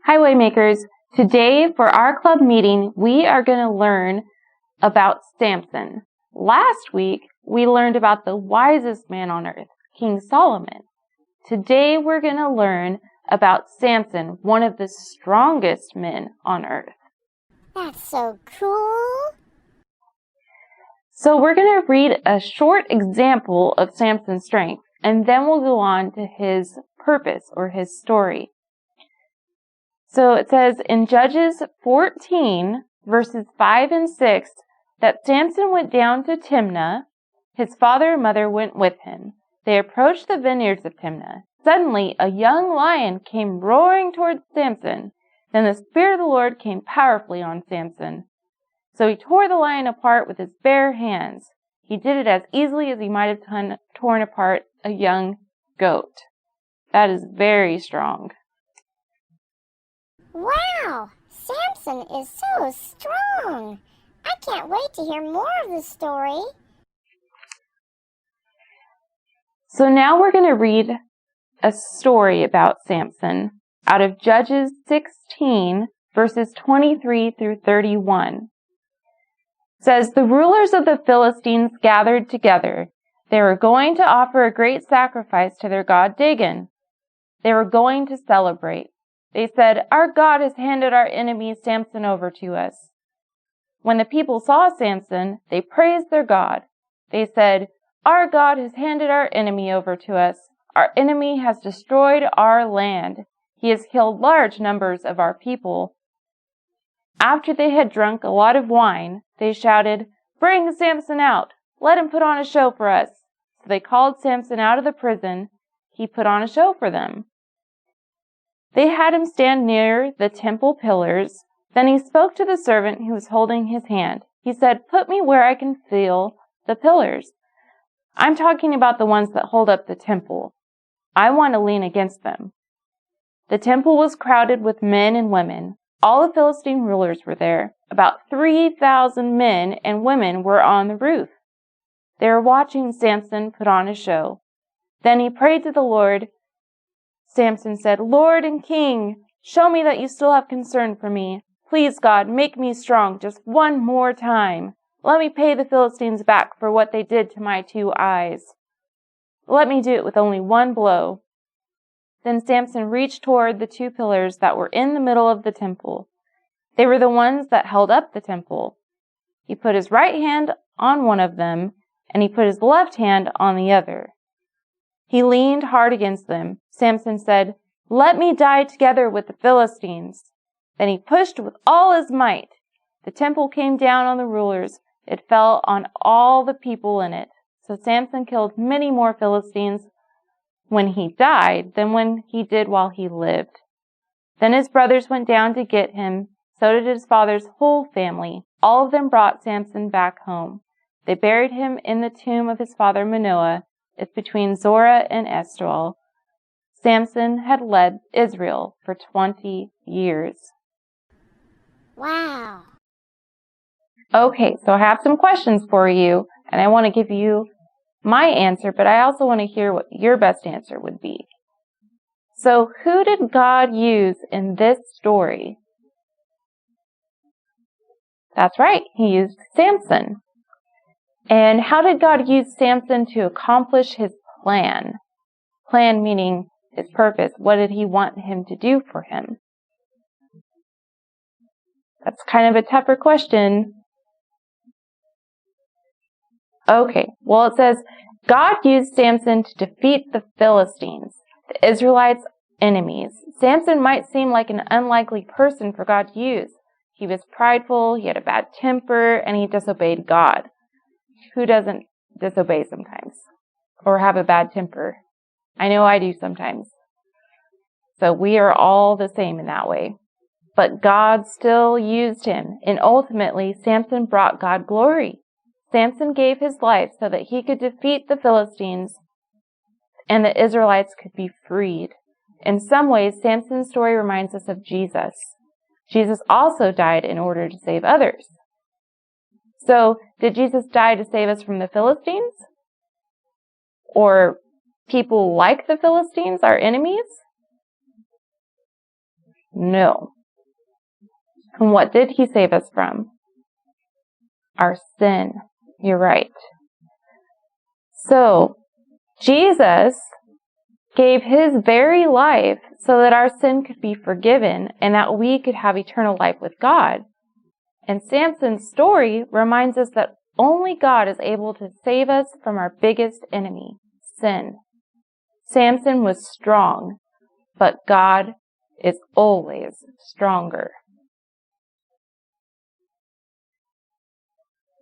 Hi, Waymakers. Today, for our club meeting, we are going to learn about Samson. Last week, we learned about the wisest man on earth, King Solomon. Today, we're going to learn about Samson, one of the strongest men on earth. That's so cool. So we're going to read a short example of Samson's strength, and then we'll go on to his purpose or his story. So it says in Judges 14, verses 5 and 6, that Samson went down to Timnah. His father and mother went with him. They approached the vineyards of Timnah. Suddenly, a young lion came roaring towards Samson. Then the Spirit of the Lord came powerfully on Samson. So he tore the lion apart with his bare hands. He did it as easily as he might have torn apart a young goat. That is very strong. Wow, Samson is so strong. I can't wait to hear more of the story. So now we're going to read a story about Samson out of Judges 16, verses 23 through 31. It says, the rulers of the Philistines gathered together. They were going to offer a great sacrifice to their god Dagon. They were going to celebrate. They said, our God has handed our enemy Samson over to us. When the people saw Samson, they praised their God. They said, our God has handed our enemy over to us. Our enemy has destroyed our land. He has killed large numbers of our people. After they had drunk a lot of wine, they shouted, bring Samson out. Let him put on a show for us. So they called Samson out of the prison. He put on a show for them. They had him stand near the temple pillars. Then he spoke to the servant who was holding his hand. He said, put me where I can feel the pillars. I'm talking about the ones that hold up the temple. I want to lean against them. The temple was crowded with men and women. All the Philistine rulers were there. About 3,000 men and women were on the roof. They were watching Samson put on a show. Then he prayed to the Lord. Samson said, Lord and King, show me that you still have concern for me. Please, God, make me strong just one more time. Let me pay the Philistines back for what they did to my 2 eyes. Let me do it with only one blow. Then Samson reached toward the 2 pillars that were in the middle of the temple. They were the ones that held up the temple. He put his right hand on one of them, and he put his left hand on the other. He leaned hard against them. Samson said, let me die together with the Philistines. Then he pushed with all his might. The temple came down on the rulers. It fell on all the people in it. So Samson killed many more Philistines when he died than when he did while he lived. Then his brothers went down to get him. So did his father's whole family. All of them brought Samson back home. They buried him in the tomb of his father Manoah. It's between Zorah and Eshtaol. Samson had led Israel for 20 years. Wow. Okay, so I have some questions for you, and I want to give you my answer, but I also want to hear what your best answer would be. So, who did God use in this story? That's right, he used Samson. And how did God use Samson to accomplish his plan? Plan meaning his purpose. What did he want him to do for him? That's kind of a tougher question. Okay, well it says, God used Samson to defeat the Philistines, the Israelites' enemies. Samson might seem like an unlikely person for God to use. He was prideful, he had a bad temper, and he disobeyed God. Who doesn't disobey sometimes? Or have a bad temper? I know I do sometimes. So we are all the same in that way. But God still used him, and ultimately Samson brought God glory. Samson gave his life so that he could defeat the Philistines and the Israelites could be freed. In some ways, Samson's story reminds us of Jesus. Jesus also died in order to save others. So, did Jesus die to save us from the Philistines? Or people like the Philistines, our enemies? No. And what did he save us from? Our sin. You're right. So, Jesus gave his very life so that our sin could be forgiven and that we could have eternal life with God. And Samson's story reminds us that only God is able to save us from our biggest enemy, sin. Samson was strong, but God is always stronger.